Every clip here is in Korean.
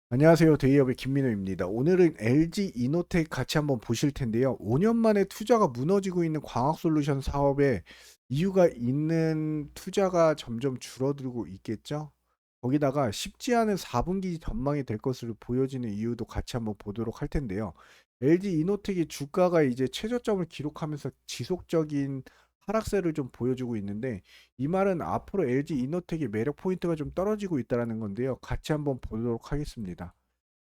안녕하세요. 데이업의 김민호입니다. 오늘은 LG 이노텍 같이 한번 보실 텐데요. 5년 만에 투자가 무너지고 있는 광학솔루션 사업에 이유가 있는 투자가 점점 줄어들고 있겠죠? 거기다가 쉽지 않은 4분기 전망이 될 것으로 보여지는 이유도 같이 한번 보도록 할 텐데요. LG 이노텍의 주가가 이제 최저점을 기록하면서 지속적인 하락세를 좀 보여주고 있는데, 이 말은 앞으로 LG 이노텍의 매력 포인트가 좀 떨어지고 있다는 건데요. 같이 한번 보도록 하겠습니다.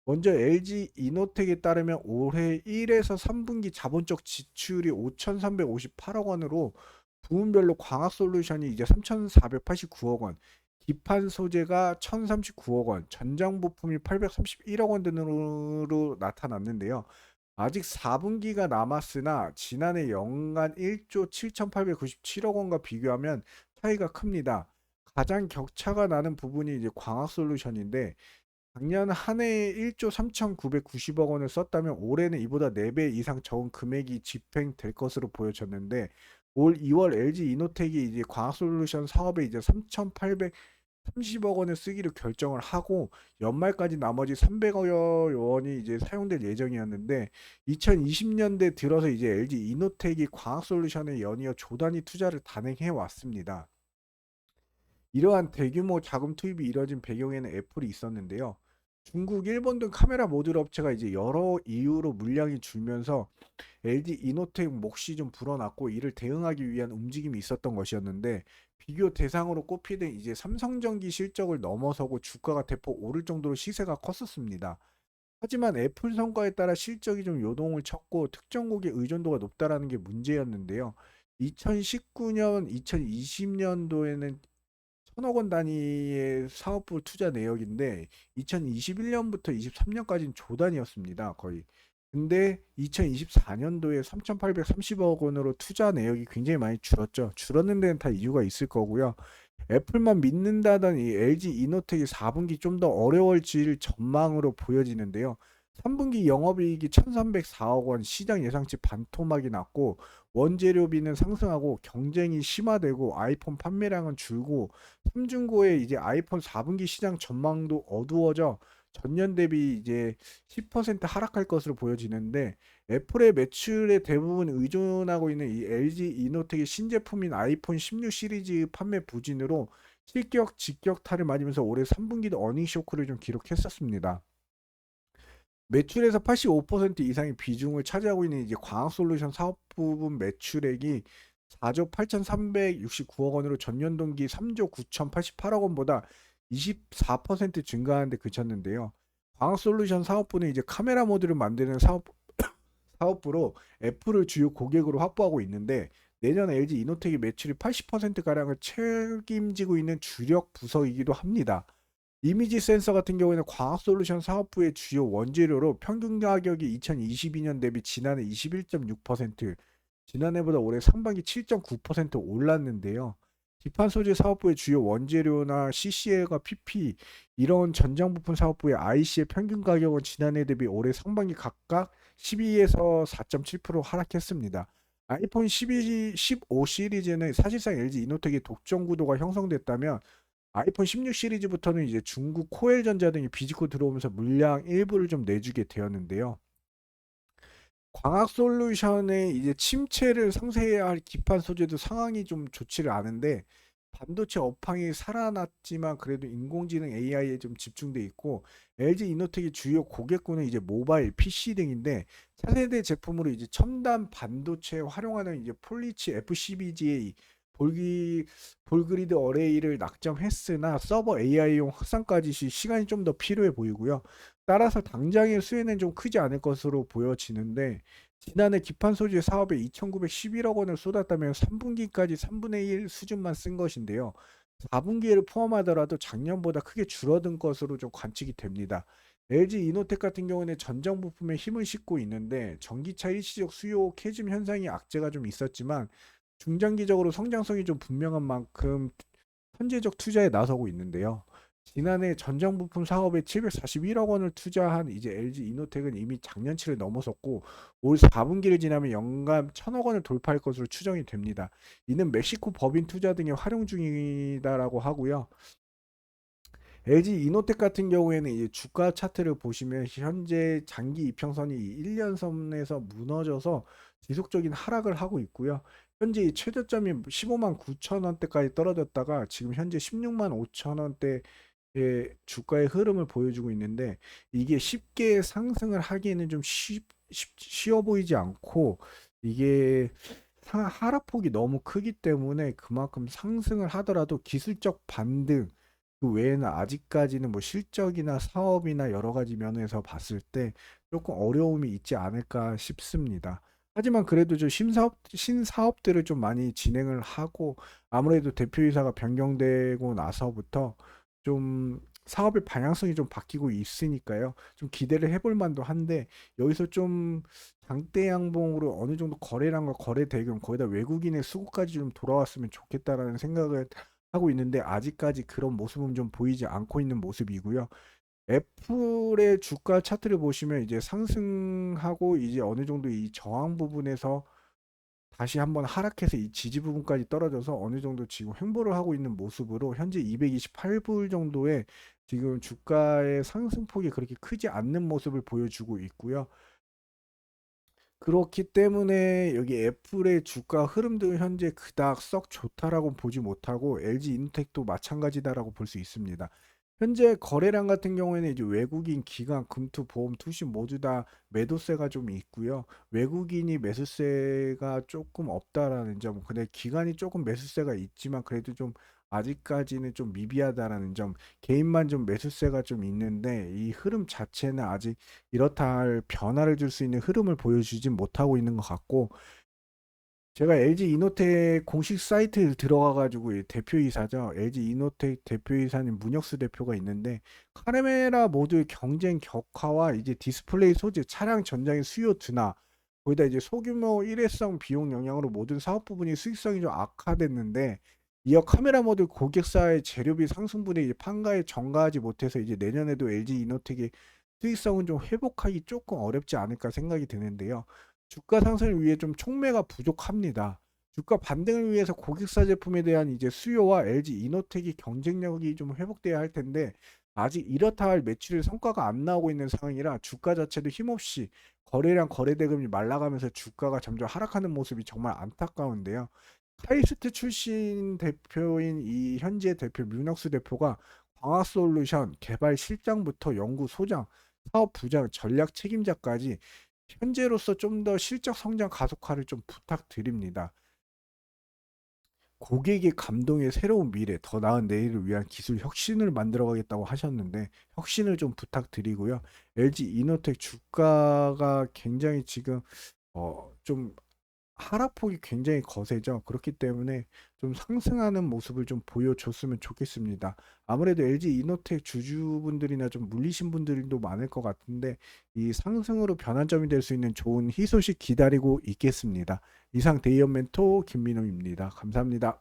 먼저 LG 이노텍에 따르면 올해 1에서 3분기 자본적 지출이 5,358억 원으로 부문별로 광학솔루션이 이제 3,489억 원, 기판 소재가 1,039억 원, 전장 부품이 831억 원 등으로 나타났는데요. 아직 4분기가 남았으나 지난해 연간 1조 7,897억 원과 비교하면 차이가 큽니다. 가장 격차가 나는 부분이 이제 광학솔루션인데, 작년 한 해에 1조 3,990억 원을 썼다면 올해는 이보다 4배 이상 적은 금액이 집행될 것으로 보여졌는데, 올 2월 LG 이노텍이 이제 광학솔루션 사업에 이제 3,830억 원을 쓰기로 결정을 하고 연말까지 나머지 300억 원이 이제 사용될 예정이었는데, 2020년대 들어서 이제 LG 이노텍이 광학솔루션에 연이어 조단위 투자를 단행해 왔습니다. 이러한 대규모 자금 투입이 이뤄진 배경에는 애플이 있었는데요. 중국, 일본 등 카메라 모듈 업체가 이제 여러 이유로 물량이 줄면서 LG 이노텍 몫이 좀 불어났고, 이를 대응하기 위한 움직임이 있었던 것이었는데, 비교 대상으로 꼽히던 이제 삼성전기 실적을 넘어서고 주가가 대폭 오를 정도로 시세가 컸었습니다. 하지만 애플 성과에 따라 실적이 좀 요동을 쳤고 특정국의 의존도가 높다라는 게 문제였는데요. 2019년, 2020년도에는 천억 원 단위의 사업부 투자 내역인데 2021년부터 23년까지는 조단이었습니다. 거의. 근데 2024년도에 3,830억 원으로 투자 내역이 굉장히 많이 줄었죠. 줄었는 데는 다 이유가 있을 거고요. 애플만 믿는다던 이 LG 이노텍이 4분기 좀 더 어려워질 전망으로 보여지는데요. 3분기 영업이익이 1,304억 원, 시장 예상치 반토막이 났고 원재료비는 상승하고 경쟁이 심화되고 아이폰 판매량은 줄고 삼중고의 이제 아이폰 4분기 시장 전망도 어두워져 전년 대비 이제 10% 하락할 것으로 보여지는데, 애플의 매출의 대부분 의존하고 있는 이 LG 이노텍의 신제품인 아이폰 16 시리즈 판매 부진으로 실격 직격탄을 맞으면서 올해 3분기도 어닝 쇼크를 좀 기록했었습니다. 매출에서 85% 이상의 비중을 차지하고 있는 이제 광학솔루션 사업 부분 매출액이 4조 8,369억 원으로 전년 동기 3조 9,088억 원보다 24% 증가하는 데 그쳤는데요. 광학솔루션 사업부는 이제 카메라 모듈을 만드는 사업부로 애플을 주요 고객으로 확보하고 있는데, 내년 LG 이노텍의 매출이 80%가량을 책임지고 있는 주력 부서이기도 합니다. 이미지 센서 같은 경우에는 광학솔루션 사업부의 주요 원재료로 평균 가격이 2022년 대비 지난해 21.6%, 지난해보다 올해 상반기 7.9% 올랐는데요. 기판 소재 사업부의 주요 원재료나 CCL과 PP, 이런 전장 부품 사업부의 IC의 평균 가격은 지난해 대비 올해 상반기 각각 12에서 4.7% 하락했습니다. 아이폰 12, 15 시리즈는 사실상 LG 이노텍의 독점 구도가 형성됐다면, 아이폰 16 시리즈부터는 이제 중국 코엘전자 등이 비집고 들어오면서 물량 일부를 좀 내주게 되었는데요. 광학 솔루션의 이제 침체를 상쇄해야 할 기판 소재도 상황이 좀 좋지를 않은데, 반도체 업황이 살아났지만 그래도 인공지능 AI에 좀 집중돼 있고, LG 이노텍의 주요 고객군은 이제 모바일, PC 등인데, 차세대 제품으로 이제 첨단 반도체에 활용하는 이제 폴리치 FCBGA 볼그리드 어레이를 낙점했으나 서버 AI용 확산까지 시간이 좀 더 필요해 보이고요. 따라서 당장의 수혜는 좀 크지 않을 것으로 보여지는데, 지난해 기판 소재 사업에 2,911억 원을 쏟았다면 3분기까지 3분의 1 수준만 쓴 것인데요. 4분기를 포함하더라도 작년보다 크게 줄어든 것으로 좀 관측이 됩니다. LG 이노텍 같은 경우는 전장 부품에 힘을 싣고 있는데, 전기차 일시적 수요 캐즘 현상이 악재가 좀 있었지만 중장기적으로 성장성이 좀 분명한 만큼 현재적 투자에 나서고 있는데요. 지난해 전장 부품 사업에 741억 원을 투자한 이제 LG 이노텍은 이미 작년치를 넘어섰고 올 4분기를 지나면 연간 1,000억 원을 돌파할 것으로 추정이 됩니다. 이는 멕시코 법인 투자 등에 활용 중이다라고 하고요. LG 이노텍 같은 경우에는 이제 주가 차트를 보시면 현재 장기 이평선이 1년 선에서 무너져서 지속적인 하락을 하고 있고요. 현재 이 최저점이 15만 9천 원대까지 떨어졌다가 지금 현재 16만 5천 원대의 주가의 흐름을 보여주고 있는데, 이게 쉽게 상승을 하기에는 좀 쉬워 보이지 않고, 이게 하락폭이 너무 크기 때문에 그만큼 상승을 하더라도 기술적 반등 그 외에는 아직까지는 뭐 실적이나 사업이나 여러 가지 면에서 봤을 때 조금 어려움이 있지 않을까 싶습니다. 하지만 그래도 좀 신사업들을 좀 많이 진행을 하고, 아무래도 대표이사가 변경되고 나서부터 좀 사업의 방향성이 좀 바뀌고 있으니까요. 좀 기대를 해볼 만도 한데, 여기서 좀 장대 양봉으로 어느 정도 거래량과 거래 대금, 거기다 외국인의 수급까지 좀 돌아왔으면 좋겠다라는 생각을 하고 있는데, 아직까지 그런 모습은 좀 보이지 않고 있는 모습이고요. 애플의 주가 차트를 보시면 이제 상승하고 이제 어느 정도 이 저항 부분에서 다시 한번 하락해서 이 지지 부분까지 떨어져서 어느 정도 지금 횡보를 하고 있는 모습으로 현재 228불 정도의 지금 주가의 상승폭이 그렇게 크지 않는 모습을 보여주고 있고요. 그렇기 때문에 여기 애플의 주가 흐름도 현재 그닥 썩 좋다라고 보지 못하고, LG 인텍도 마찬가지다라고 볼 수 있습니다. 현재 거래량 같은 경우에는 이제 외국인, 기관, 금투, 보험, 투신 모두 다 매도세가 좀 있고요. 외국인이 매수세가 조금 없다라는 점, 근데 기관이 조금 매수세가 있지만 그래도 좀 아직까지는 좀 미비하다라는 점, 개인만 좀 매수세가 좀 있는데 이 흐름 자체는 아직 이렇다 할 변화를 줄 수 있는 흐름을 보여주지 못하고 있는 것 같고, 제가 LG 이노텍 공식 사이트에 들어가가지고 대표이사죠. LG 이노텍 대표이사님 문혁수 대표가 있는데, 카메라 모듈 경쟁 격화와 이제 디스플레이 소재, 차량 전장의 수요 둔화, 거기다 이제 소규모 일회성 비용 영향으로 모든 사업 부분이 수익성이 좀 악화됐는데, 이어 카메라 모듈 고객사의 재료비 상승분에 이제 판가에 전가하지 못해서 이제 내년에도 LG 이노텍의 수익성은 좀 회복하기 조금 어렵지 않을까 생각이 드는데요. 주가 상승을 위해 좀 촉매가 부족합니다. 주가 반등을 위해서 고객사 제품에 대한 이제 수요와 LG 이노텍의 경쟁력이 좀 회복돼야 할 텐데, 아직 이렇다 할 매출의 성과가 안 나오고 있는 상황이라 주가 자체도 힘없이 거래량 거래 대금이 말라가면서 주가가 점점 하락하는 모습이 정말 안타까운데요. 카이스트 출신 대표인 이 현재 대표 류낙수 대표가 광학솔루션 개발 실장부터 연구 소장, 사업 부장, 전략 책임자까지 현재로서 좀 더 실적 성장 가속화를 좀 부탁드립니다. 고객의 감동의 새로운 미래, 더 나은 내일을 위한 기술 혁신을 만들어가겠다고 하셨는데, 혁신을 좀 부탁드리고요. LG 이노텍 주가가 굉장히 지금 좀 하락폭이 굉장히 거세죠. 그렇기 때문에 좀 상승하는 모습을 좀 보여줬으면 좋겠습니다. 아무래도 LG 이노텍 주주분들이나 좀 물리신 분들도 많을 것 같은데, 이 상승으로 변환점이 될 수 있는 좋은 희소식 기다리고 있겠습니다. 이상 데이언 멘토 김민호입니다. 감사합니다.